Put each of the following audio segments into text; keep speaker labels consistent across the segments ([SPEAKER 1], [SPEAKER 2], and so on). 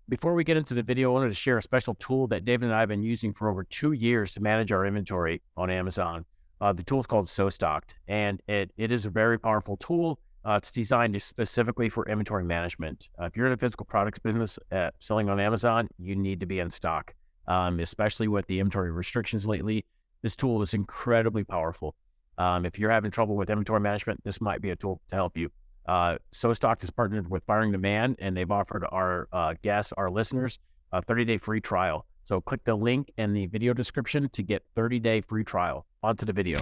[SPEAKER 1] Before we get into the video, I wanted to share a special tool that David and I have been using for over 2 years to manage our inventory on Amazon. The tool is called SoStocked, and it is a very powerful tool. It's designed specifically for inventory management. If you're in a physical products business selling on Amazon, you need to be in stock, especially with the inventory restrictions lately. This tool is incredibly powerful. If you're having trouble with inventory management, this might be a tool to help you. SoStocked is partnered with Firing Demand, and they've offered our guests, our listeners, a 30-day free trial. So click the link in the video description to get 30-day free trial. On to the video.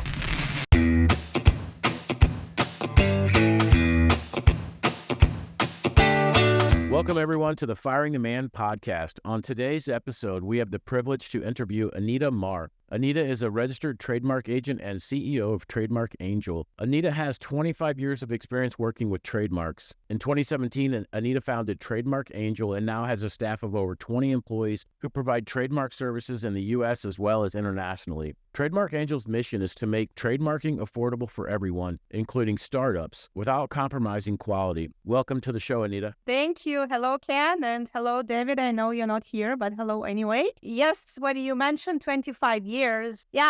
[SPEAKER 1] Welcome, everyone, to the Firing Demand podcast. On today's episode, we have the privilege to interview Anita Mar. Anita is a registered trademark agent and CEO of Trademarks Angel. Anita has 25 years of experience working with trademarks. In 2017, Anita founded Trademarks Angel and now has a staff of over 20 employees who provide trademark services in the U.S. as well as internationally. Trademarks Angel's mission is to make trademarking affordable for everyone, including startups, without compromising quality. Welcome to the show, Anita.
[SPEAKER 2] Thank you. Hello, Ken, and hello, David. I know you're not here, but hello anyway. Yes, when you mentioned 25 years,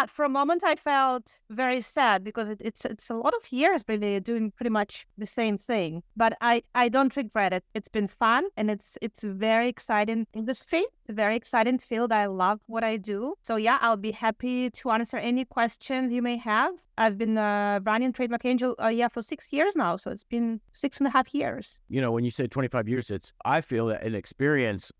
[SPEAKER 2] for a moment I felt very sad because it's a lot of years really doing pretty much the same thing. But I don't regret it. It's been fun, and it's a very exciting industry. It's a very exciting field. I love what I do. So I'll be happy to answer any questions you may have. I've been running Trademarks Angel for 6 years now. So it's been 6.5 years.
[SPEAKER 1] You know, when you say 25 years, I feel that an experience,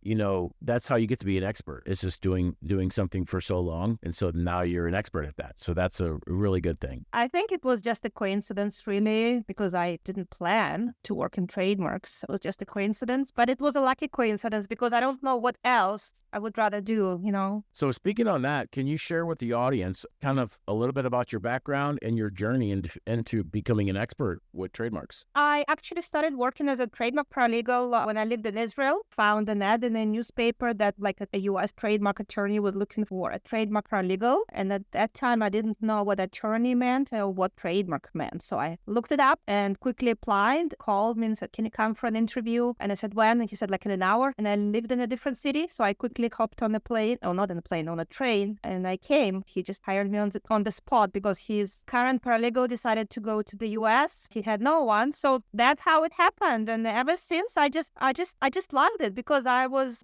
[SPEAKER 1] that's how you get to be an expert. It's just doing something for so long. And so now you're an expert at that. So that's a really good thing.
[SPEAKER 2] I think it was just a coincidence, really, because I didn't plan to work in trademarks. It was just a coincidence, but it was a lucky coincidence because I don't know what else I would rather do,
[SPEAKER 1] So speaking on that, can you share with the audience kind of a little bit about your background and your journey into becoming an expert with trademarks?
[SPEAKER 2] I actually started working as a trademark paralegal when I lived in Israel. Found an ad in a newspaper that a U.S. trademark attorney was looking for a trademark paralegal. And at that time, I didn't know what attorney meant or what trademark meant. So I looked it up and quickly applied, called me and said, can you come for an interview? And I said, when? And he said, in an hour. And I lived in a different city. So I quickly hopped on a plane, not on a plane, on a train. And I came. He just hired me on the spot because his current paralegal decided to go to the U.S. He had no one. So that's how it happened. And ever since, I just loved it because I was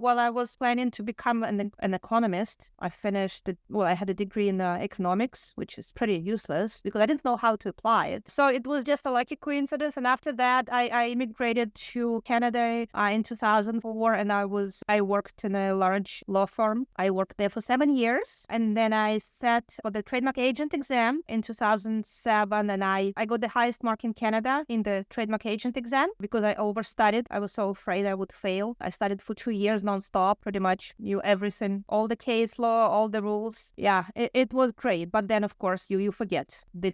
[SPEAKER 2] planning to become an economist. I had a degree in economics, which is pretty useless because I didn't know how to apply it. So it was just a lucky coincidence. And after that, I immigrated to Canada in 2004, and I worked in a large law firm. I worked there for 7 years, and then I sat for the trademark agent exam in 2007, and I got the highest mark in Canada in the trademark agent exam because I overstudied. I was so afraid I would fail. I studied for 2 years nonstop, pretty much knew everything, all the case law, all the rules. It was great. But then, of course, you forget the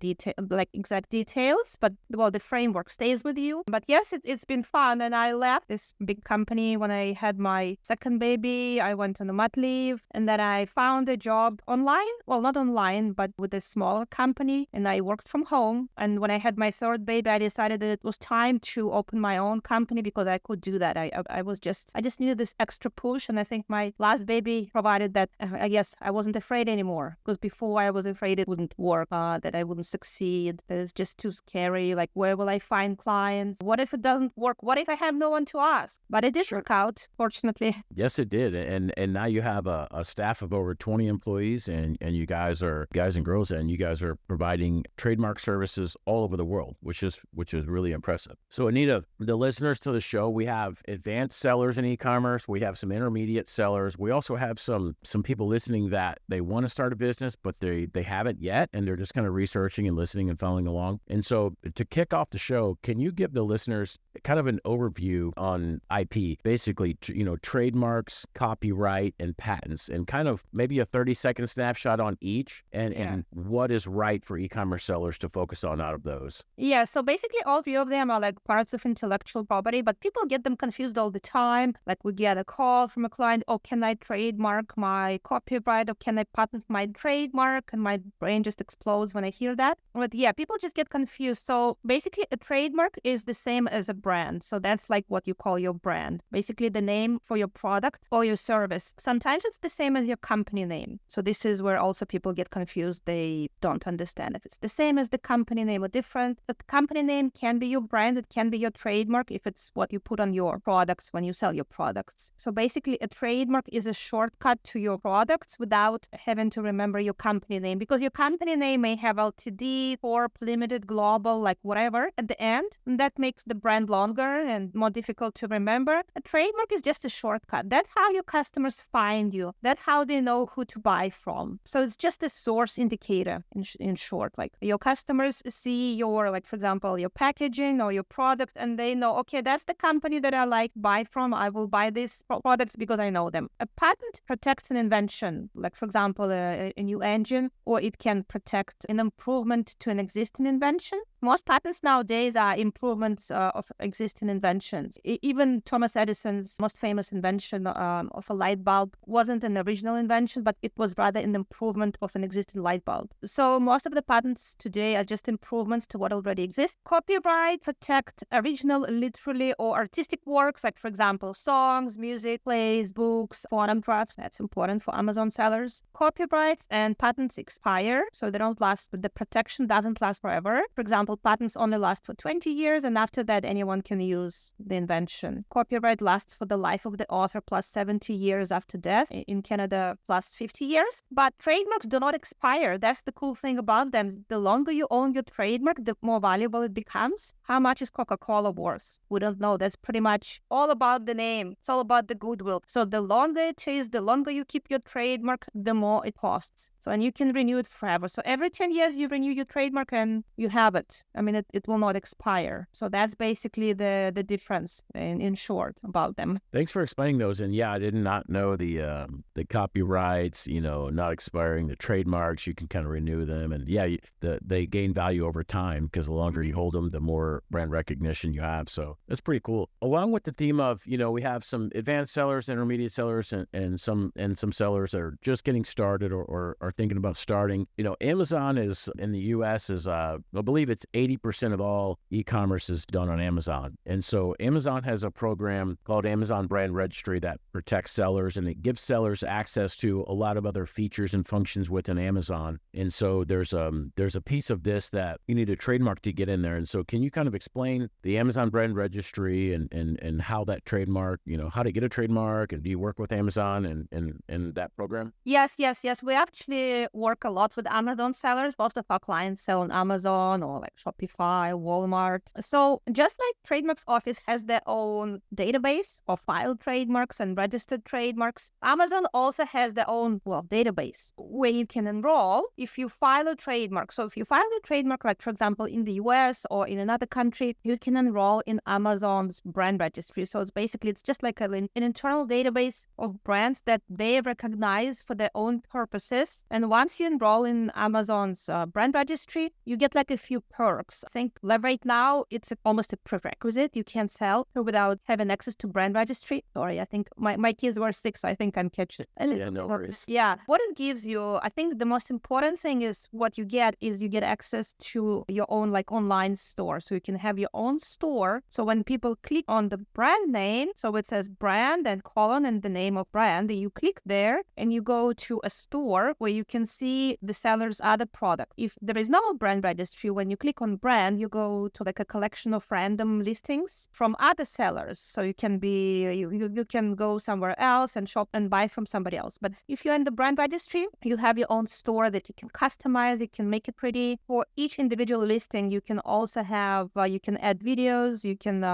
[SPEAKER 2] exact details, but the framework stays with you. But yes, it's been fun, and I left this big company when I had my second baby. I went on a mat leave, and then I found a job online. Well, not online, but with a smaller company, and I worked from home. And when I had my third baby, I decided that it was time to open my own company because I could do that. I just needed this extra push, and I think my last baby provided that. I guess I wasn't afraid anymore because before I was afraid it wouldn't work, that I wouldn't succeed, that it's just too scary. Like, where will I find clients? What if it doesn't work? What if I have no one to ask? But it did work out, fortunately.
[SPEAKER 1] Yes, it did. And now you have a staff of over 20 employees, and you guys and girls, and you guys are providing trademark services all over the world, which is really impressive. So Anita, the listeners to the show, we have advanced sellers in e-commerce. We have some intermediate sellers. We also have some people listening that they want to start a business, but they haven't yet, and they're just kind of researching and listening and following along. And so to kick off the show, can you give the listeners kind of an overview on IP, basically, trademarks, copyright, copyright and patents, and kind of maybe a 30-second snapshot on each and what is right for e-commerce sellers to focus on out of those.
[SPEAKER 2] Yeah, so basically all three of them are like parts of intellectual property, but people get them confused all the time. Like we get a call from a client, oh, can I trademark my copyright, or can I patent my trademark? And my brain just explodes when I hear that. But yeah, people just get confused. So basically a trademark is the same as a brand. So that's like what you call your brand, basically the name for your product or your service. Sometimes it's the same as your company name. So this is where also people get confused. They don't understand if it's the same as the company name or different. The company name can be your brand. It can be your trademark if it's what you put on your products when you sell your products. So basically a trademark is a shortcut to your products without having to remember your company name, because your company name may have LTD, Corp, Limited, Global, like whatever at the end. And that makes the brand longer and more difficult to remember. A trademark is just a shortcut. That's how your customers find you. That's how they know who to buy from. So it's just a source indicator in short. Like your customers see your, like for example, your packaging or your product, and they know, okay, that's the company that I like buy from. I will buy these products because I know them. A patent protects an invention, like for example, a new engine, or it can protect an improvement to an existing invention. Most patents nowadays are improvements of existing inventions. Even Thomas Edison's most famous invention of a light bulb wasn't an original invention, but it was rather an improvement of an existing light bulb. So most of the patents today are just improvements to what already exists. Copyright protect original, literally, or artistic works, like for example, songs, music, plays, books, photographs. That's important for Amazon sellers. Copyrights and patents expire, so they don't last, but the protection doesn't last forever. For example, patents only last for 20 years, and after that, anyone can use the invention. Copyright lasts for the life of the author plus 70 years after death. In Canada, plus 50 years. But trademarks do not expire. That's the cool thing about them. The longer you own your trademark, the more valuable it becomes. How much is Coca-Cola worth? We don't know. That's pretty much all about the name. It's all about the goodwill. So the longer it is, the longer you keep your trademark, the more it costs. So, and you can renew it forever. So every 10 years, you renew your trademark and you have it. I mean, it will not expire. So that's basically the difference in short about them.
[SPEAKER 1] Thanks for explaining those. And yeah, I did not know the copyrights, not expiring, the trademarks, you can kind of renew them. And yeah, they gain value over time because the longer you hold them, the more brand recognition you have. So that's pretty cool. Along with the theme of, we have some advanced sellers, intermediate sellers, and some sellers that are just getting started or are thinking about starting. Amazon is in the US is, I believe it's 80% of all e-commerce is done on Amazon. And so Amazon has a program called Amazon Brand Registry that protects sellers, and it gives sellers access to a lot of other features and functions within Amazon. And so there's a piece of this that you need a trademark to get in there. And so can you kind of explain the Amazon Brand Registry and how that trademark, how to get a trademark, and do you work with Amazon and that program?
[SPEAKER 2] Yes. We actually work a lot with Amazon sellers. Most of our clients sell on Amazon or like Shopify, Walmart. So just like Trademarks Office has their own database of filed trademarks and registered trademarks, Amazon also has their own, database where you can enroll if you file a trademark. So if you file a trademark, like for example, in the US or in another country, you can enroll in Amazon's brand registry. So it's just like an internal database of brands that they recognize for their own purposes. And once you enroll in Amazon's brand registry, you get like a few perks. I think right now it's almost a prerequisite. You can't sell without having access to brand registry. Sorry, I think my kids were sick, so I think I'm catching it.
[SPEAKER 1] Yeah, no worries.
[SPEAKER 2] Yeah, what it gives you, I think the most important thing is what you get access to your own like online store. So you can have your own store. So when people click on the brand name, so it says brand and colon and the name of brand, you click there and you go to a store where you can see the seller's other product. If there is no brand registry, when you click on brand, you go to like a collection of random listings from other sellers. So you can go somewhere else and shop and buy from somebody else. But if you're in the brand registry, you have your own store that you can customize. You can make it pretty. For each individual listing, you can also have, you can add videos. You can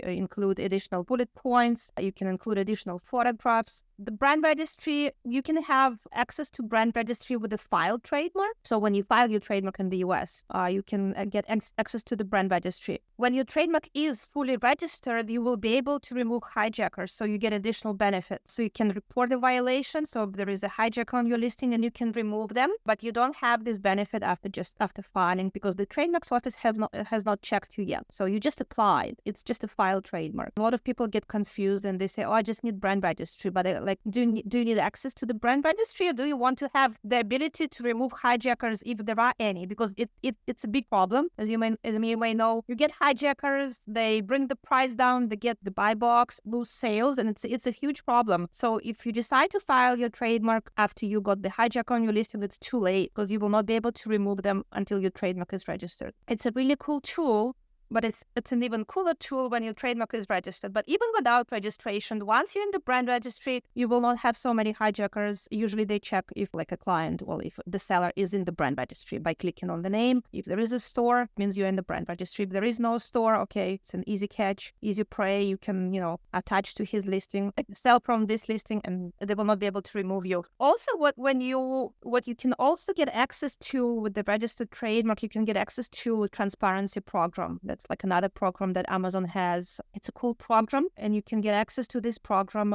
[SPEAKER 2] include additional bullet points. You can include additional photographs. The brand registry, you can have access to brand registry with a filed trademark. So when you file your trademark in the US, you can get access to the brand registry. when your trademark is fully registered, you will be able to remove hijackers. So you get additional benefits. So you can report a violation. So if there is a hijacker on your listing, and you can remove them, but you don't have this benefit after filing, because the trademarks office has not checked you yet. So you just applied. It's just a filed trademark. A lot of people get confused and they say, "Oh, I just need brand registry." But do you need access to the brand registry, or do you want to have the ability to remove hijackers if there are any? Because it's a big problem. As you may know, you get hijackers, they bring the price down, they get the buy box, lose sales, and it's a huge problem. So if you decide to file your trademark after you got the hijacker on your listing, it's too late, because you will not be able to remove them until your trademark is registered. It's a really cool tool, but it's an even cooler tool when your trademark is registered. But even without registration, once you're in the brand registry, you will not have so many hijackers. Usually they check if like a client or if the seller is in the brand registry by clicking on the name. If there is a store, it means you're in the brand registry. If there is no store, okay, it's an easy catch, easy prey. You can, attach to his listing, sell from this listing, and they will not be able to remove you. Also, what you can also get access to with the registered trademark, you can get access to a transparency program. That's like another program that Amazon has. It's a cool program, and you can get access to this program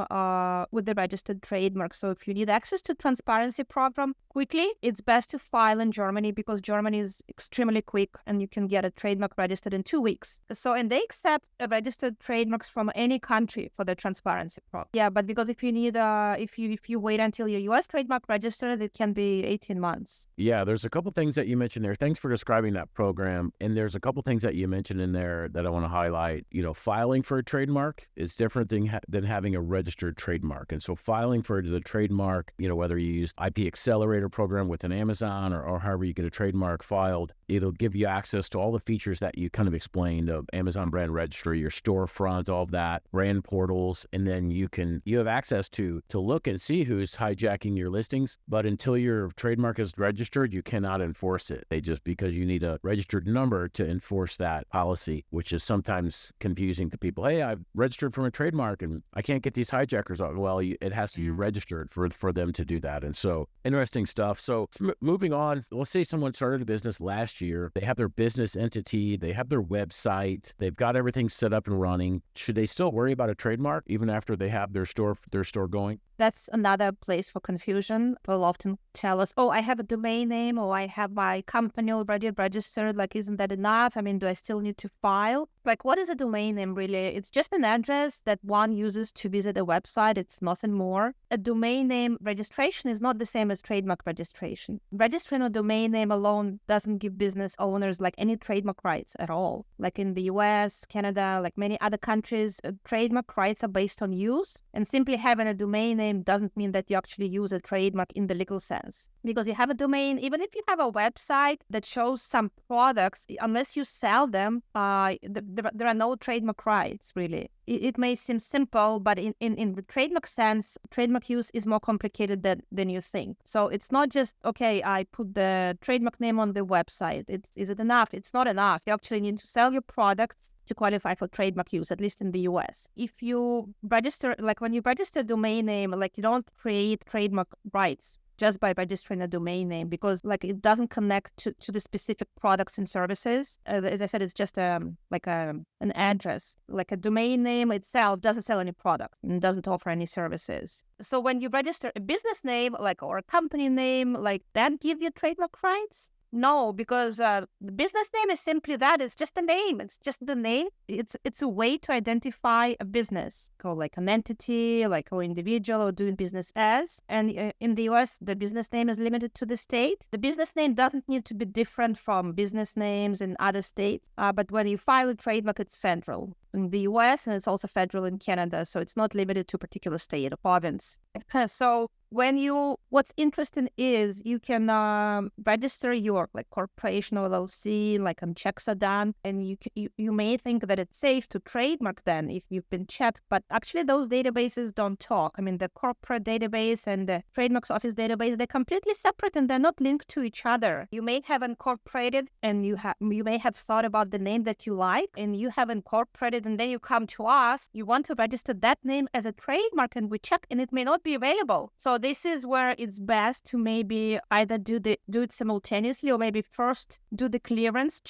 [SPEAKER 2] with the registered trademark. So if you need access to transparency program quickly, it's best to file in Germany, because Germany is extremely quick and you can get a trademark registered in 2 weeks. And they accept registered trademarks from any country for the transparency program. Yeah, but because if you need if you wait until your US trademark registered, it can be 18 months.
[SPEAKER 1] Yeah, there's a couple things that you mentioned there. Thanks for describing that program. And there's a couple things that you mentioned in there that I want to highlight. Filing for a trademark is different than having a registered trademark. And so filing for the trademark, whether you use IP Accelerator program with an Amazon or however you get a trademark filed, it'll give you access to all the features that you kind of explained of Amazon brand registry, your storefront, all of that, brand portals, and then you have access to look and see who's hijacking your listings. But until your trademark is registered, you cannot enforce it. Because you need a registered number to enforce that policy, which is sometimes confusing to people. Hey, I've registered from a trademark and I can't get these hijackers on. Well, it has to be registered for them to do that. And so interesting stuff. So moving on, let's say someone started a business last year. They have their business entity, they have their website, they've got everything set up and running. Should they still worry about a trademark even after they have their store going?
[SPEAKER 2] That's another place for confusion. People often tell us, "Oh, I have a domain name, or I have my company already registered. Like, isn't that enough? I mean, do I still need to file?" Like, what is a domain name really? It's just an address that one uses to visit a website. It's nothing more. A domain name registration is not the same as trademark registration. Registering a domain name alone doesn't give business owners like any trademark rights at all. Like in the US, Canada, like many other countries, trademark rights are based on use, and simply having a domain name doesn't mean that you actually use a trademark in the legal sense. Because you have a domain, even if you have a website that shows some products, unless you sell them, there are no trademark rights, really. It may seem simple, but in the trademark sense, trademark use is more complicated than you think. So it's not just, okay, I put the trademark name on the website. Is it enough? It's not enough. You actually need to sell your products to qualify for trademark use, at least in the US. If you register, like when you register a domain name, like you don't create trademark rights just by registering a domain name, because like it doesn't connect to the specific products and services. As I said, it's just an address. Like a domain name itself doesn't sell any product and doesn't offer any services. So when you register a business name, or a company name, like that give you trademark rights? No, because the business name is simply that. It's just a name. It's just the name. It's a way to identify a business, or like an entity, like or individual, or doing business as. And in the US, the business name is limited to the state. The business name doesn't need to be different from business names in other states. But when you file a trademark, it's federal in the US, and it's also federal in Canada. So it's not limited to a particular state or province. So what's interesting is you can register your like corporation or LLC, like and checks are done, and you may think that it's safe to trademark then if you've been checked, but actually those databases don't talk. I mean, the corporate database and the trademarks office database, they're completely separate and they're not linked to each other. You may have incorporated and you may have thought about the name that you like, and you have incorporated, and then you come to us, you want to register that name as a trademark, and we check, and it may not be available. So So this is where it's best to maybe either do it simultaneously, or maybe first do the clearance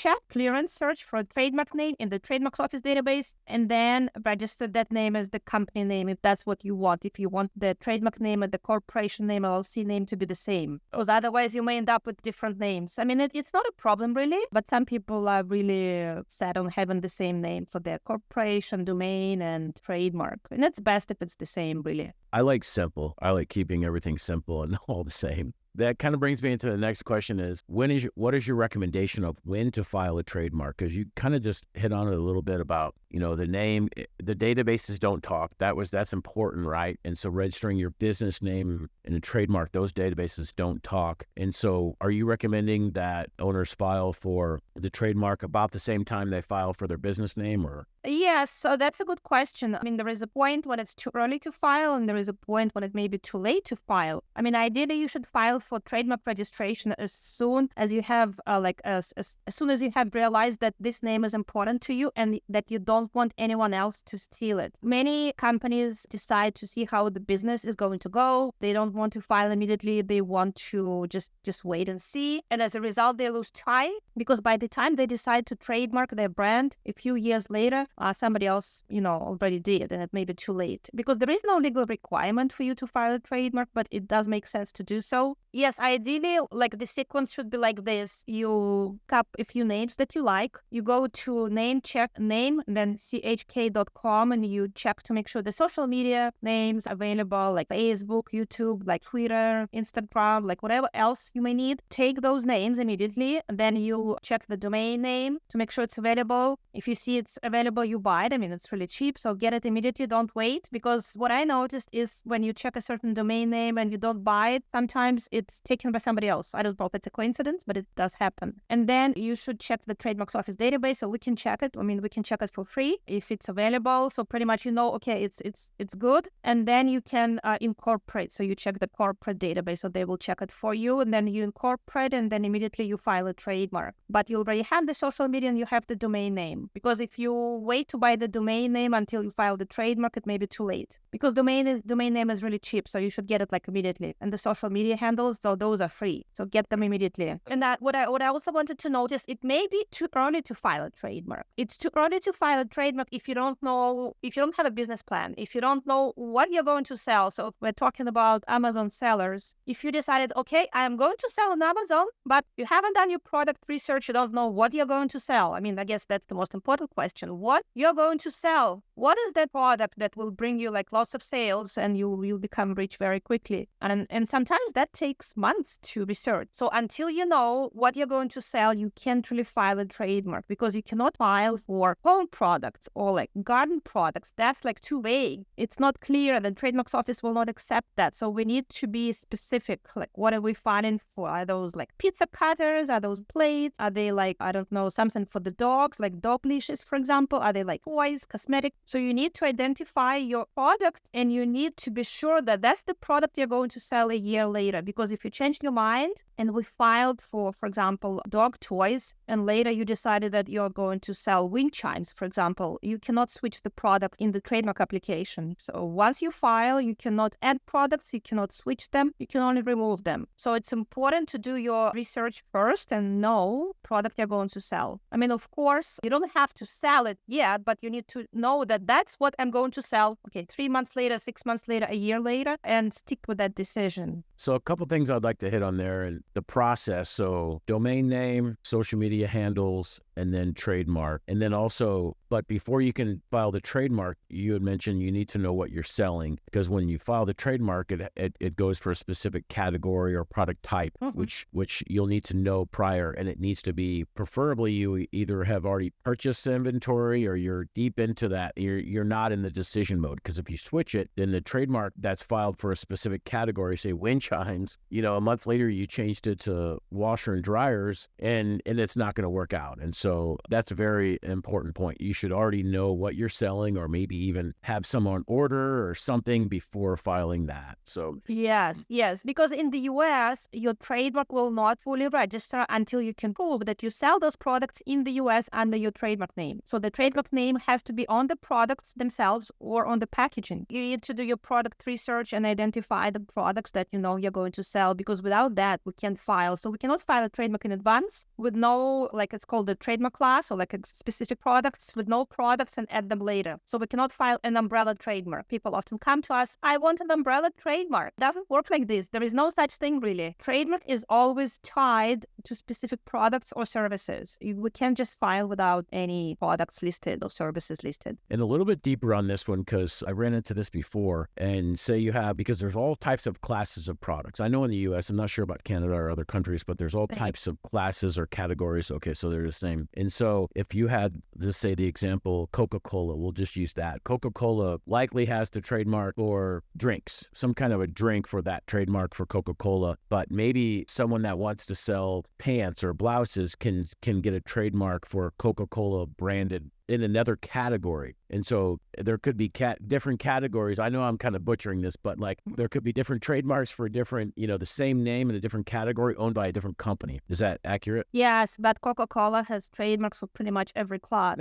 [SPEAKER 2] search for a trademark name in the trademarks office database, and then register that name as the company name if that's what you want. If you want the trademark name and the corporation name, LLC name to be the same, because otherwise you may end up with different names. I mean, it's not a problem really, but some people are really set on having the same name for their corporation, domain, and trademark, and it's best if it's the same really.
[SPEAKER 1] I like simple. I like keeping everything simple and all the same. That kind of brings me into the next question is, what is your recommendation of when to file a trademark? Because you kind of just hit on it a little bit about, the name, the databases don't talk. That's important, right? And so registering your business name and a trademark, those databases don't talk. And so are you recommending that owners file for the trademark about the same time they file for their business name, or?
[SPEAKER 2] Yes, so that's a good question. I mean, there is a point when it's too early to file, and there is a point when it may be too late to file. I mean, ideally, you should file for trademark registration as soon as you have, as soon as you have realized that this name is important to you and that you don't want anyone else to steal it. Many companies decide to see how the business is going to go. They don't want to file immediately. They want to just wait and see. And as a result, they lose time, because by the time they decide to trademark their brand, a few years later, somebody else, already did, and it may be too late. Because there is no legal requirement for you to file a trademark, but it does make sense to do so. Yes, ideally, the sequence should be like this. You cap a few names that you like. You go to check name, then chk.com, and you check to make sure the social media names available, like Facebook, YouTube, like Twitter, Instagram, like whatever else you may need. Take those names immediately, and then you check the domain name to make sure it's available. If you see it's available, you buy it. I mean, it's really cheap, so get it immediately. Don't wait, because what I noticed is when you check a certain domain name and you don't buy it, sometimes it's taken by somebody else. I don't know if it's a coincidence, but it does happen. And then you should check the trademarks office database, so we can check it. I mean, we can check it for free if it's available. So pretty much, okay, it's good. And then you can incorporate. So you check the corporate database, so they will check it for you, and then you incorporate, and then immediately you file a trademark. But you already have the social media and you have the domain name, because if you wait to buy the domain name until you file the trademark, it may be too late, because domain name is really cheap, so you should get it immediately. And the social media handles, so those are free, so get them immediately. And that what I also wanted to notice, it may be too early to file a trademark. It's too early to file a trademark if you don't have a business plan, if you don't know what you're going to sell. So if we're talking about Amazon sellers, if you decided, okay, I am going to sell on Amazon, but you haven't done your product research, you don't know what you're going to sell. I mean, I guess that's the most important question. What you're going to sell? What is that product that will bring you lots of sales and you'll become rich very quickly? And sometimes that takes months to research. So until you know what you're going to sell, you can't really file a trademark, because you cannot file for home products or garden products. That's too vague. It's not clear. The trademarks office will not accept that. So we need to be specific. What are we filing for? Are those pizza cutters? Are those plates? Are they I don't know, something for the dogs, dog leashes, for example? Are they toys, cosmetic? So you need to identify your product, and you need to be sure that that's the product you're going to sell a year later. Because if you change your mind and we filed for example, dog toys, and later you decided that you're going to sell wind chimes, for example, you cannot switch the product in the trademark application. So once you file, you cannot add products, you cannot switch them, you can only remove them. So it's important to do your research first and know product you're going to sell. I mean, of course, you don't have to sell it yet, but you need to know that that's what I'm going to sell. Okay, 3 months later, 6 months later, a year later, and stick with that decision.
[SPEAKER 1] So a couple things I'd like to hit on there, and the process. So domain name, social media handles, and then trademark. And then also, but before you can file the trademark, you had mentioned you need to know what you're selling, because when you file the trademark, it goes for a specific category or product type, which you'll need to know prior, and it needs to be, preferably you either have already purchased inventory or you're deep into that. You're not in the decision mode, because if you switch it, then the trademark that's filed for a specific category, say wind chimes, a month later you changed it to washer and dryers, and it's not going to work out. And so that's a very important point. You should already know what you're selling, or maybe even have some on order or something before filing that. So
[SPEAKER 2] yes, because in the US, your trademark will not fully register until you can prove that you sell those products in the US under your trademark name. So the trademark name has to be on the product products themselves or on the packaging. You need to do your product research and identify the products that you know you're going to sell, because without that, we can't file. So we cannot file a trademark in advance with no, like it's called the trademark class or like a specific products with no products and add them later. So we cannot file an umbrella trademark. People often come to us, I want an umbrella trademark. It doesn't work like this. There is no such thing really. Trademark is always tied to specific products or services. We can't just file without any products listed or services listed.
[SPEAKER 3] And a little bit deeper on this one, because I ran into this before, and say you have, because there's all types of classes of products. I know in the US, I'm not sure about Canada or other countries, but there's all types of classes or categories. Okay, so they're the same. And so if you had, just say the example, Coca-Cola, we'll just use that. Coca-Cola likely has the trademark for drinks, some kind of a drink for that trademark for Coca-Cola, but maybe someone that wants to sell pants or blouses can get a trademark for Coca-Cola branded in another category. And so there could be different categories. I know I'm kind of butchering this, but like there could be different trademarks for different, the same name in a different category owned by a different company. Is that accurate?
[SPEAKER 2] Yes, but Coca-Cola has trademarks for pretty much every class.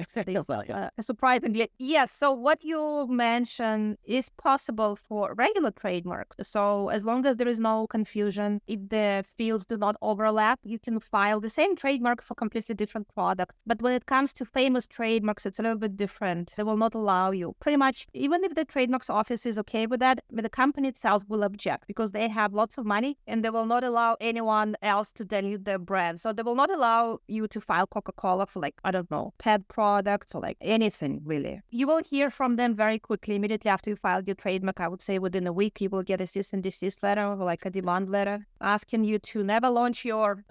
[SPEAKER 2] Surprisingly, yes. So what you mentioned is possible for regular trademarks. So as long as there is no confusion, if the fields do not overlap, you can file the same trademark for completely different products. But when it comes to famous trademarks, it's a little bit different. They will not allow you. Pretty much, even if the trademarks office is okay with that, but the company itself will object because they have lots of money and they will not allow anyone else to dilute their brand. So they will not allow you to file Coca-Cola for pet products or like anything really. You will hear from them very quickly, immediately after you filed your trademark. I would say within a week, you will get a cease and desist letter or like a demand letter asking you to never launch your,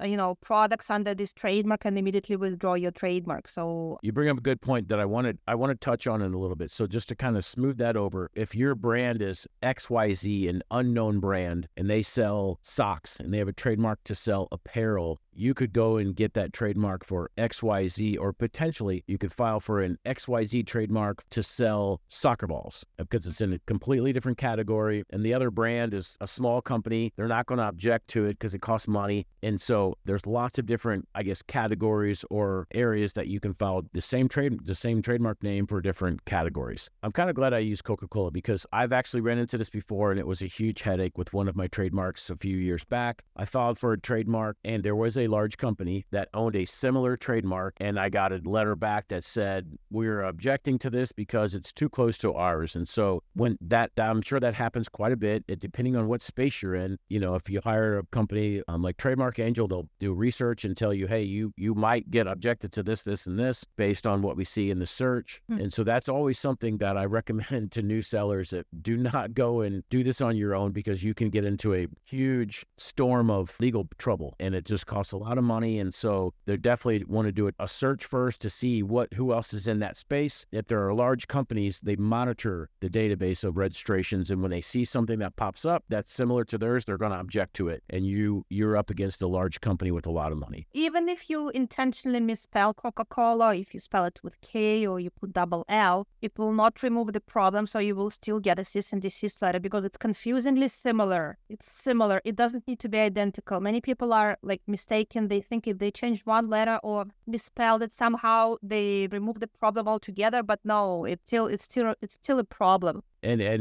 [SPEAKER 2] products under this trademark and immediately withdraw your trademark. So
[SPEAKER 3] you bring up a good point that I want to touch on in a little bit. So just to kind of smooth that over, if your brand is XYZ, an unknown brand, and they sell socks and they have a trademark to sell apparel, you could go and get that trademark for XYZ, or potentially you could file for an XYZ trademark to sell soccer balls because it's in a completely different category. And the other brand is a small company. They're not going to object to it because it costs money. And so there's lots of different, categories or areas that you can file the same trademark name for different categories. I'm kind of glad I used Coca-Cola because I've actually ran into this before, and it was a huge headache with one of my trademarks a few years back. I filed for a trademark, and there was a large company that owned a similar trademark, and I got a letter back that said, we're objecting to this because it's too close to ours. And so when I'm sure that happens quite a bit, depending on what space you're in. If you hire a company like Trademark Angel, they'll do research and tell you, hey, you might get objected to this, and this based on what we see in the search. And so that's always something that I recommend to new sellers, that do not go and do this on your own, because you can get into a huge storm of legal trouble and it just costs a lot of money. And so they definitely want to do a search first to see who else is in that space. If there are large companies, they monitor the database of registrations, and when they see something that pops up that's similar to theirs, they're going to object to it, and you're up against a large company with a lot of money.
[SPEAKER 2] Even if you intentionally misspell Coca-Cola, if you spell it with K or you put double L, it will not remove the problem, so you will still get a cease and desist letter because it's confusingly similar. It's similar. It doesn't need to be identical. Many people are mistaken. They think if they changed one letter or misspelled it somehow, they remove the problem altogether. But no, it's still a problem.
[SPEAKER 3] And I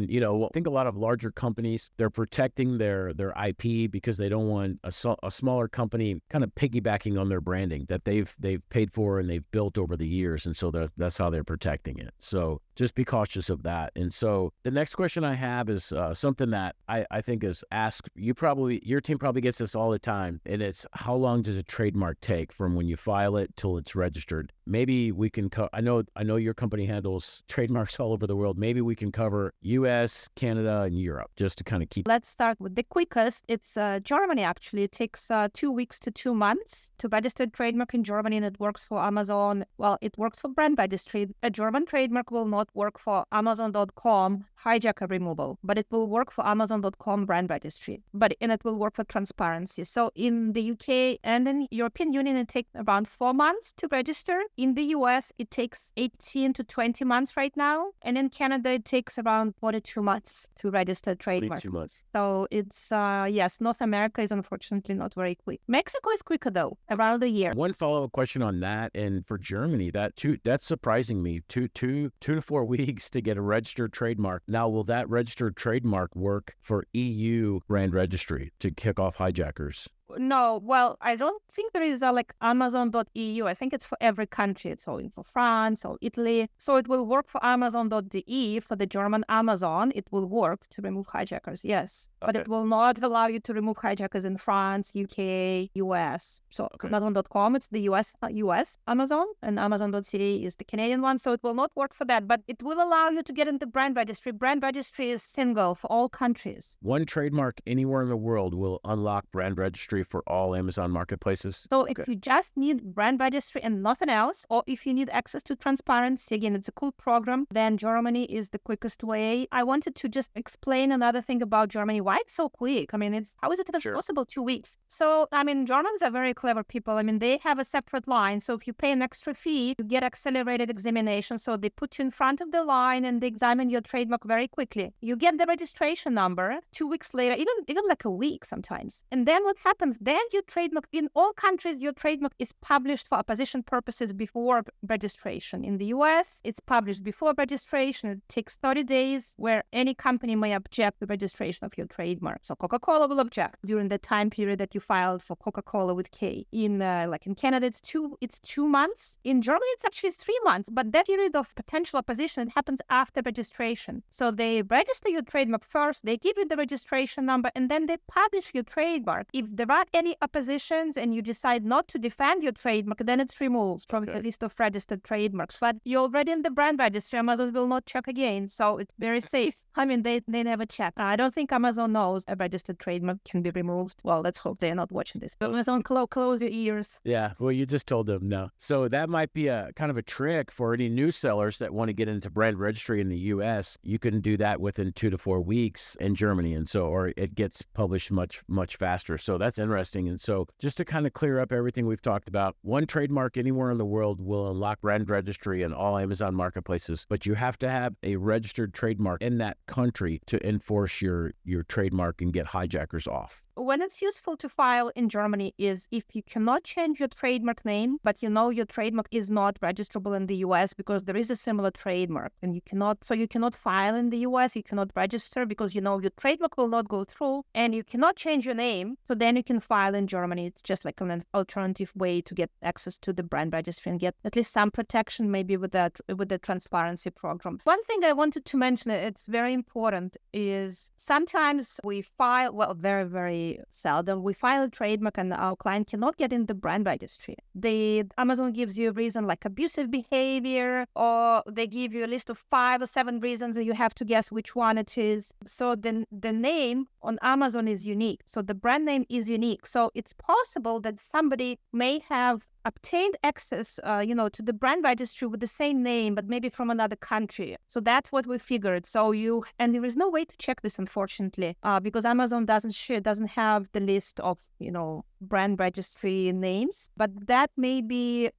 [SPEAKER 3] think a lot of larger companies, they're protecting their IP because they don't want a smaller company kind of piggybacking on their branding that they've paid for and they've built over the years. And so that's how they're protecting it. So just be cautious of that. And so the next question I have is something that I think is asked. Your team probably gets this all the time. And it's, how long does a trademark take from when you file it till it's registered? Maybe we can I know your company handles trademarks all over the world. Maybe we can cover US, Canada, and Europe, just to kind of keep.
[SPEAKER 2] Let's start with the quickest. It's Germany, actually. It takes 2 weeks to 2 months to register a trademark in Germany, and it works for Amazon. Well, it works for brand registry. A German trademark will not work for Amazon.com hijacker removal, but it will work for Amazon.com brand registry. And it will work for transparency. So in the UK and in European Union, it takes around 4 months to register. In the US, it takes 18 to 20 months right now. And in Canada, it takes around 42 months to register a trademark.
[SPEAKER 3] 42 months.
[SPEAKER 2] So it's, yes, North America is unfortunately not very quick. Mexico is quicker though, around a year.
[SPEAKER 3] One follow-up question on that, and for Germany, that's surprising me. 2 to 4 4 weeks to get a registered trademark. Now, will that registered trademark work for EU brand registry to kick off hijackers?
[SPEAKER 2] No, well, I don't think there is a like Amazon.eu. I think it's for every country. It's all in for France or Italy. So it will work for Amazon.de. For the German Amazon, it will work to remove hijackers, yes. But it will not allow you to remove hijackers in France, UK, US. So Amazon.com, it's the US Amazon, and Amazon.ca is the Canadian one. So it will not work for that, but it will allow you to get into brand registry. Brand registry is single for all countries.
[SPEAKER 3] One trademark anywhere in the world will unlock brand registry for all Amazon marketplaces?
[SPEAKER 2] So if you just need brand registry and nothing else, or if you need access to transparency, again, it's a cool program, then Germany is the quickest way. I wanted to just explain another thing about Germany. Why it's so quick? I mean, how is it even possible 2 weeks? So, I mean, Germans are very clever people. I mean, they have a separate line. So if you pay an extra fee, you get accelerated examination. So they put you in front of the line and they examine your trademark very quickly. You get the registration number 2 weeks later, even like a week sometimes. And then what happens? Then your trademark, in all countries, your trademark is published for opposition purposes before registration. In the US, it's published before registration. It takes 30 days where any company may object to registration of your trademark. So Coca-Cola will object during the time period that you filed for Coca-Cola with K. In Canada, it's 2 months. In Germany, it's actually 3 months. But that period of potential opposition happens after registration. So they register your trademark first, they give you the registration number, and then they publish your trademark. If there are any oppositions and you decide not to defend your trademark, then it's removed from the list of registered trademarks. But you're already in the brand registry. Amazon will not check again. So it's very safe. I mean, they never check. I don't think Amazon knows a registered trademark can be removed. Well, let's hope they're not watching this. But Amazon, close your ears.
[SPEAKER 3] Yeah, well, you just told them no. So that might be a kind of a trick for any new sellers that want to get into brand registry in the US. You can do that within 2 to 4 weeks in Germany. And so, or it gets published much faster. So that's interesting. And so just to kind of clear up everything we've talked about, one trademark anywhere in the world will unlock brand registry in all Amazon marketplaces, but you have to have a registered trademark in that country to enforce your trademark and get hijackers off.
[SPEAKER 2] When it's useful to file in Germany is if you cannot change your trademark name, but you know your trademark is not registrable in the US because there is a similar trademark and you cannot file in the US, you cannot register because you know your trademark will not go through and you cannot change your name. So then you can file in Germany. It's just like an alternative way to get access to the brand registry and get at least some protection maybe with the transparency program. One thing I wanted to mention, it's very important, is sometimes we file, well, very, very seldom, we file a trademark and our client cannot get in the brand registry. Amazon gives you a reason like abusive behavior, or they give you a list of 5 or 7 reasons and you have to guess which one it is. So the name on Amazon is unique. So the brand name is unique. So it's possible that somebody may have obtained access, to the brand registry with the same name, but maybe from another country. So that's what we figured. And there is no way to check this, unfortunately, because Amazon doesn't have the list of, brand registry names, but that may be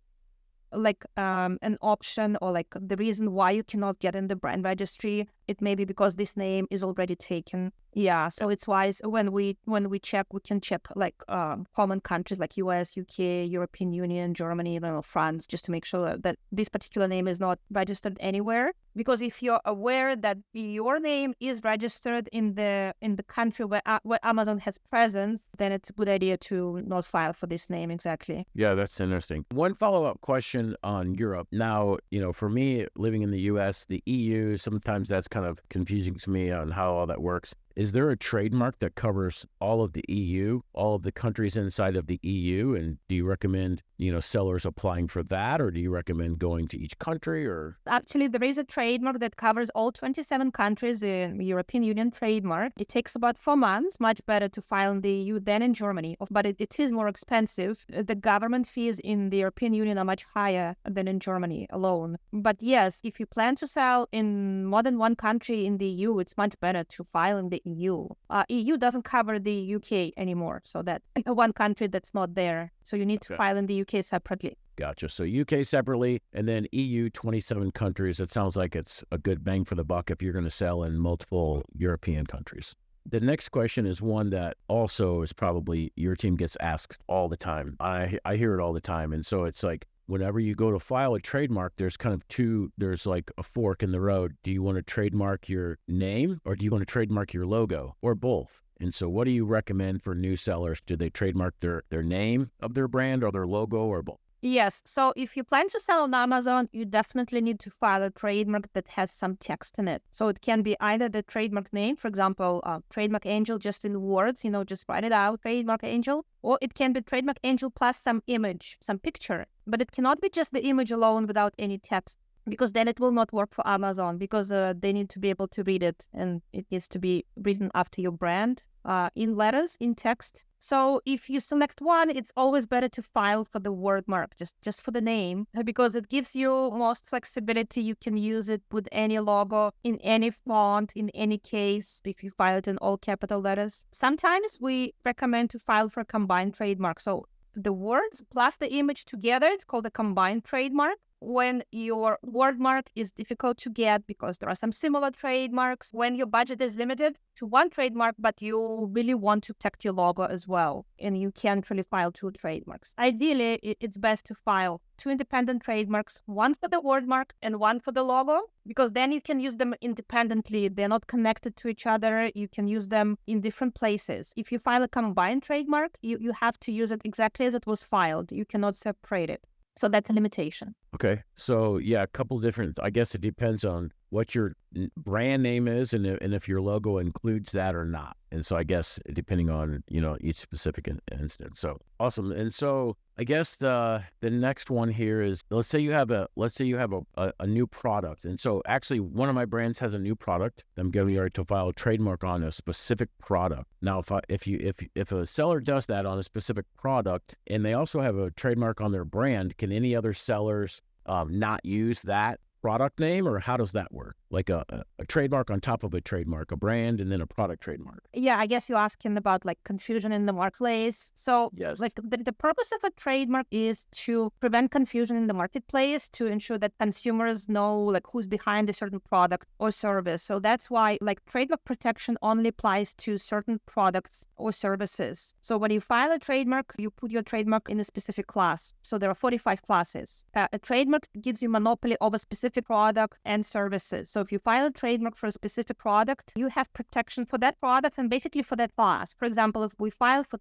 [SPEAKER 2] like an option or like the reason why you cannot get in the brand registry. It may be because this name is already taken. Yeah, so it's wise when we check, we can check like common countries like US, UK, European Union, Germany, France, just to make sure that this particular name is not registered anywhere. Because if you're aware that your name is registered in the country where Amazon has presence, then it's a good idea to not file for this name exactly.
[SPEAKER 3] Yeah, that's interesting. One follow-up question on Europe. Now, for me living in the US, the EU, sometimes that's kind of confusing to me on how all that works. Is there a trademark that covers all of the EU, all of the countries inside of the EU? And do you recommend, sellers applying for that, or do you recommend going to each country? Or
[SPEAKER 2] actually, there is a trademark that covers all 27 countries in European Union trademark. It takes about 4 months, much better to file in the EU than in Germany, but it is more expensive. The government fees in the European Union are much higher than in Germany alone. But yes, if you plan to sell in more than one country in the EU, it's much better to file in the EU. EU doesn't cover the UK anymore, so that one country that's not there. So you need to file in the UK separately.
[SPEAKER 3] Gotcha. So UK separately, and then EU 27 countries. It sounds like it's a good bang for the buck if you're going to sell in multiple European countries. The next question is one that also is probably your team gets asked all the time. I hear it all the time. And so it's like, whenever you go to file a trademark, there's there's like a fork in the road. Do you want to trademark your name or do you want to trademark your logo or both? And so what do you recommend for new sellers? Do they trademark their name of their brand or their logo or both?
[SPEAKER 2] Yes. So if you plan to sell on Amazon, you definitely need to file a trademark that has some text in it. So it can be either the trademark name, for example, Trademark Angel, just in words, just write it out, Trademark Angel, or it can be Trademark Angel plus some image, some picture. But it cannot be just the image alone without any text, because then it will not work for Amazon, because they need to be able to read it, and it needs to be written after your brand in letters, in text. So if you select one, it's always better to file for the word mark, just for the name, because it gives you most flexibility. You can use it with any logo, in any font, in any case, if you file it in all capital letters. Sometimes we recommend to file for a combined trademark. So the words plus the image together, it's called a combined trademark. When your word mark is difficult to get because there are some similar trademarks, when your budget is limited to one trademark, but you really want to protect your logo as well, and you can't really file two trademarks. Ideally, it's best to file two independent trademarks, one for the word mark and one for the logo, because then you can use them independently. They're not connected to each other. You can use them in different places. If you file a combined trademark, you have to use it exactly as it was filed. You cannot separate it. So that's a limitation.
[SPEAKER 3] Okay. So yeah, a couple different, I guess it depends on what your brand name is and if your logo includes that or not. And so I guess depending on, each specific instance. So awesome. And so I guess the next one here is, let's say you have a new product. And so actually one of my brands has a new product. I'm getting ready to file a trademark on a specific product. Now, if a seller does that on a specific product and they also have a trademark on their brand, can any other sellers not use that product name, or how does that work? Like a trademark on top of a trademark, a brand, and then a product trademark.
[SPEAKER 2] Yeah, I guess you're asking about like confusion in the marketplace. So
[SPEAKER 3] yes,
[SPEAKER 2] like the purpose of a trademark is to prevent confusion in the marketplace, to ensure that consumers know like who's behind a certain product or service. So that's why like trademark protection only applies to certain products or services. So when you file a trademark, you put your trademark in a specific class. So there are 45 classes. A trademark gives you monopoly over specific product and services. So if you file a trademark for a specific product, you have protection for that product and basically for that class. For example, if we file for,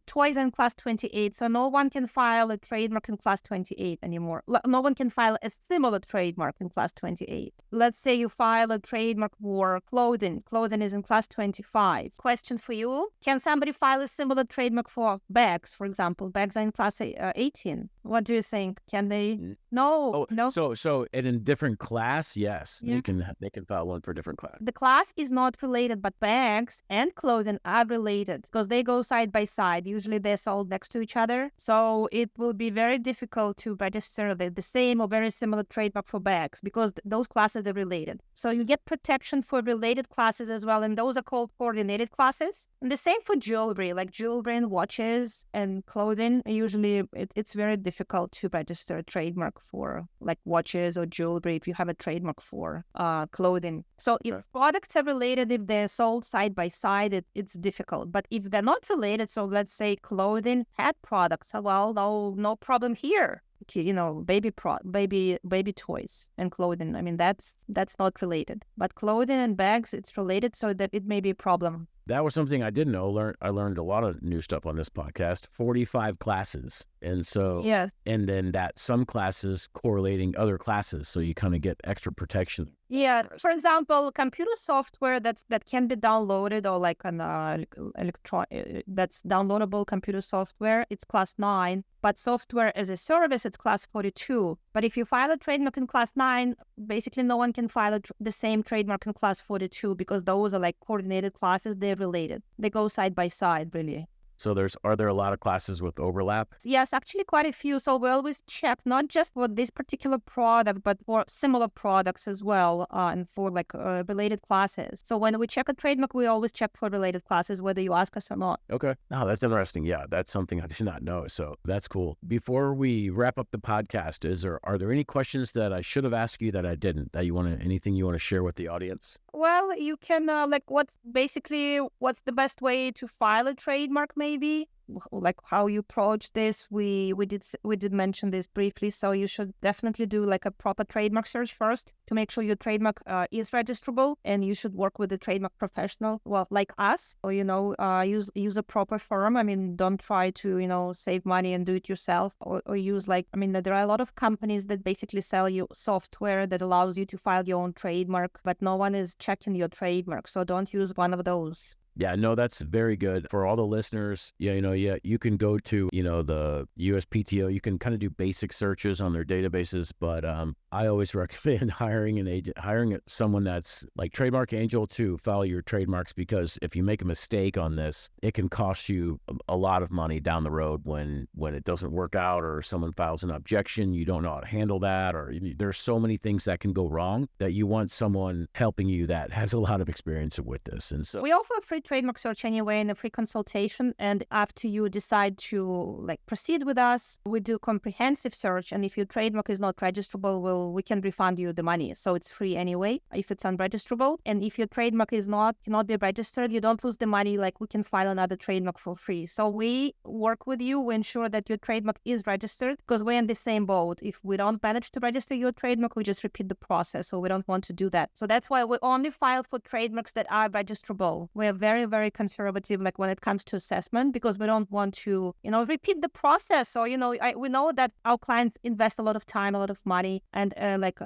[SPEAKER 2] toys are in class 28, so no one can file a trademark in class 28 anymore. No one can file a similar trademark in class 28. Let's say you file a trademark for clothing. Clothing is in class 25. Question for you, can somebody file a similar trademark for bags, for example? Bags are in class 18. What do you think? Can they? No.
[SPEAKER 3] So in a different class, yes,
[SPEAKER 2] Yeah.
[SPEAKER 3] they can file one for a different class.
[SPEAKER 2] The class is not related, but bags and clothing are related because they go side by side. Usually they're sold next to each other. So it will be very difficult to register the same or very similar trademark for bags because those classes are related. So you get protection for related classes as well, and those are called coordinated classes. And the same for jewelry, like jewelry and watches and clothing. Usually it's very difficult to register a trademark for like watches or jewelry if you have a trademark for clothing. So if products are related, if they're sold side by side, it's difficult. But if they're not related, so let's say clothing, pet products, well, no problem here. Baby toys and clothing. I mean, that's not related. But clothing and bags, it's related, so that it may be a problem.
[SPEAKER 3] That was something I didn't know. I learned a lot of new stuff on this podcast. 45 classes. And so,
[SPEAKER 2] yeah.
[SPEAKER 3] And then that some classes correlating other classes. So you kind of get extra protection.
[SPEAKER 2] Yeah. For example, computer software that can be downloaded, or like an that's downloadable computer software, it's class 9. But software as a service, it's class 42. But if you file a trademark in class 9, basically no one can file the same trademark in class 42 because those are like coordinated classes. They're related. They go side by side, really.
[SPEAKER 3] So are there a lot of classes with overlap?
[SPEAKER 2] Yes, actually quite a few. So we always check not just for this particular product, but for similar products as well, and for like related classes. So when we check a trademark, we always check for related classes, whether you ask us or not.
[SPEAKER 3] Okay. Oh, that's interesting. Yeah, that's something I did not know. So that's cool. Before we wrap up the podcast, are there any questions that I should have asked you that I didn't, anything you want to share with the audience?
[SPEAKER 2] Well, you can what's the best way to file a trademark, maybe? like how you approach this. We did mention this briefly. So you should definitely do like a proper trademark search first to make sure your trademark is registrable, and you should work with a trademark professional, well, like us, or use a proper firm. I mean, don't try to save money and do it yourself, or use there are a lot of companies that basically sell you software that allows you to file your own trademark, but no one is checking your trademark. So don't use one of those.
[SPEAKER 3] Yeah, no, that's very good for all the listeners. You can go to, the USPTO. You can kind of do basic searches on their databases, but I always recommend hiring someone that's like Trademark Angel to file your trademarks, because if you make a mistake on this, it can cost you a lot of money down the road when it doesn't work out, or someone files an objection, you don't know how to handle that, or there's so many things that can go wrong that you want someone helping you that has a lot of experience with this. And so
[SPEAKER 2] we offer a free trademark search anyway and a free consultation. And after you decide to proceed with us, we do comprehensive search. And if your trademark is not registrable, we can refund you the money. So it's free anyway if it's unregistrable. And if your trademark cannot be registered, you don't lose the money. We can file another trademark for free. So we work with you. We ensure that your trademark is registered, because we're in the same boat. If we don't manage to register your trademark, we just repeat the process. So we don't want to do that. So that's why we only file for trademarks that are registrable. We're very, very conservative when it comes to assessment, because we don't want to repeat the process. So we know that our clients invest a lot of time, a lot of money, and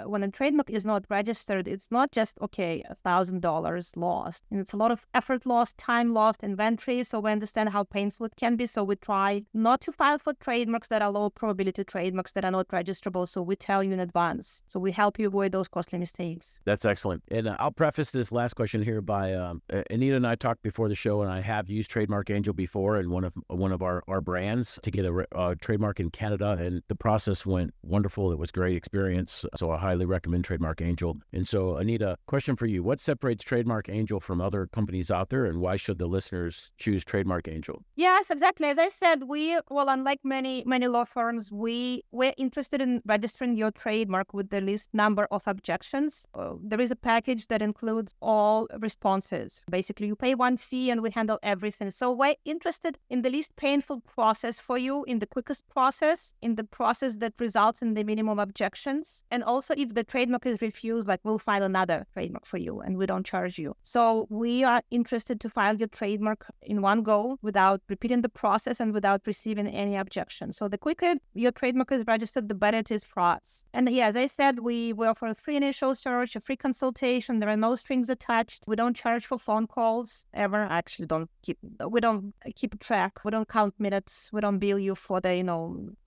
[SPEAKER 2] when a trademark is not registered, it's not just $1,000 lost, and it's a lot of effort lost, time lost, inventory. So we understand how painful it can be. So we try not to file for trademarks that are low probability trademarks that are not registrable. So we tell you in advance. So we help you avoid those costly mistakes.
[SPEAKER 3] That's excellent. And I'll preface this last question here by Anita and I talked before the show, and I have used Trademark Angel before in one of our brands to get a trademark in Canada, and the process went wonderful. It was a great experience. So I highly recommend Trademark Angel. And so, Anita, question for you: what separates Trademark Angel from other companies out there, and why should the listeners choose Trademark Angel?
[SPEAKER 2] Yes, exactly. As I said, unlike many law firms, we're interested in registering your trademark with the least number of objections. There is a package that includes all responses. Basically, you pay one fee and we handle everything. So we're interested in the least painful process for you, in the quickest process, in the process that results in the minimum objections. And also, if the trademark is refused, we'll file another trademark for you and we don't charge you. So we are interested to file your trademark in one go without repeating the process and without receiving any objections. So the quicker your trademark is registered, the better it is for us. And yeah, as I said, we offer a free initial search, a free consultation. There are no strings attached. We don't charge for phone calls ever. Actually, we don't keep track. We don't count minutes. We don't bill you for the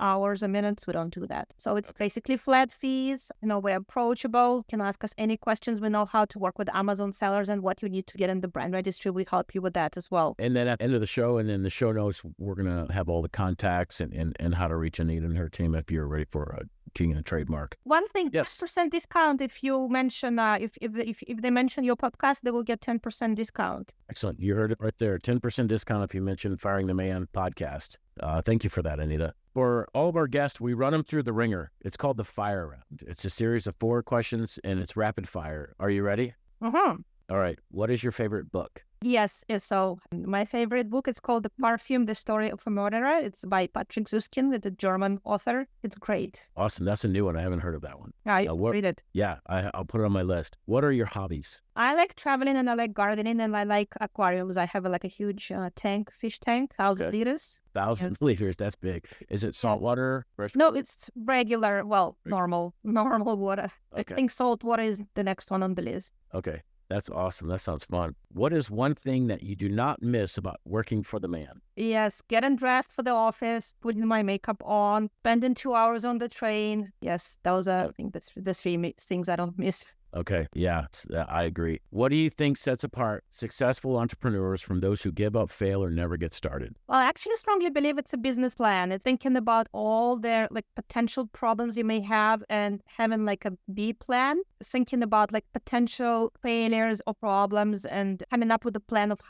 [SPEAKER 2] hours or minutes. We don't do that. So it's basically flat fees. We're approachable. You can ask us any questions. We know how to work with Amazon sellers and what you need to get in the brand registry. We help you with that as well.
[SPEAKER 3] And then at the end of the show and in the show notes, we're gonna have all the contacts and how to reach Anita and her team if you're ready for getting a trademark.
[SPEAKER 2] One thing,
[SPEAKER 3] yes.
[SPEAKER 2] 10% discount if you mention if they mention your podcast, they will get 10% discount.
[SPEAKER 3] Excellent. You heard it right there. 10% discount if you mention Firing the Man podcast. Thank you for that, Anita. For all of our guests, we run them through the ringer. It's called the Fire Round. It's a series of 4 questions and it's rapid fire. Are you ready?
[SPEAKER 2] Mm-hmm.
[SPEAKER 3] All right. What is your favorite book?
[SPEAKER 2] Yes. So my favorite book, it's called The Perfume, The Story of a Murderer. It's by Patrick Zuskind, the German author. It's great.
[SPEAKER 3] Awesome. That's a new one. I haven't heard of that one.
[SPEAKER 2] Read it.
[SPEAKER 3] Yeah, I'll put it on my list. What are your hobbies?
[SPEAKER 2] I like traveling and I like gardening and I like aquariums. I have a huge fish tank, 1,000 liters.
[SPEAKER 3] 1,000 liters. That's big. Is it saltwater?
[SPEAKER 2] No, it's regular, normal water.
[SPEAKER 3] Okay.
[SPEAKER 2] I think salt water is the next one on the list.
[SPEAKER 3] Okay. That's awesome. That sounds fun. What is one thing that you do not miss about working for the man?
[SPEAKER 2] Yes, getting dressed for the office, putting my makeup on, spending 2 hours on the train. Yes, those are, I think, the 3 things I don't miss.
[SPEAKER 3] Okay. Yeah, I agree. What do you think sets apart successful entrepreneurs from those who give up, fail, or never get started?
[SPEAKER 2] Well, I actually strongly believe it's a business plan. It's thinking about all their potential problems you may have and having a B plan, thinking about potential failures or problems and coming up with a plan of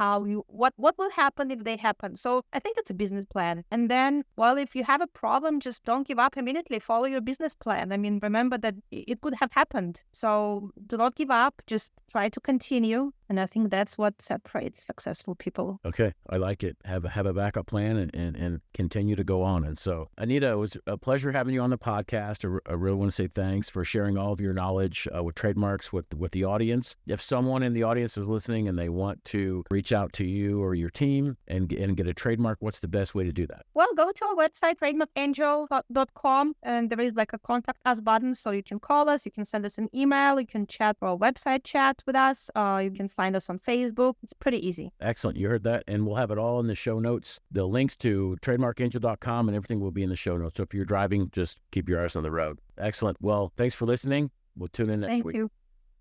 [SPEAKER 2] what will happen if they happen. So I think it's a business plan. And then, if you have a problem, just don't give up immediately. Follow your business plan. I mean, remember that it could have happened. So do not give up. Just try to continue. And I think that's what separates successful people.
[SPEAKER 3] Okay, I like it. Have a backup plan and continue to go on. And so, Anita, it was a pleasure having you on the podcast. I really want to say thanks for sharing all of your knowledge with trademarks with the audience. If someone in the audience is listening and they want to reach out to you or your team and get a trademark, what's the best way to do that?
[SPEAKER 2] Well, go to our website, trademarkangel.com, and there is like a contact us button, so you can call us, you can send us an email, you can chat or website chat with us, you can find us on Facebook. It's pretty easy.
[SPEAKER 3] Excellent. You heard that. And we'll have it all in the show notes. The links to trademarkangel.com and everything will be in the show notes. So if you're driving, just keep your eyes on the road. Excellent. Well, thanks for listening. We'll tune in next week.
[SPEAKER 2] Thank you.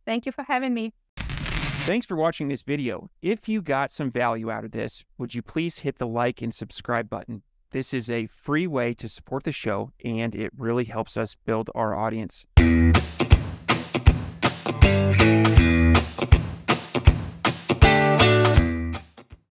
[SPEAKER 2] Thank you for having me.
[SPEAKER 4] Thanks for watching this video. If you got some value out of this, would you please hit the like and subscribe button? This is a free way to support the show, and it really helps us build our audience.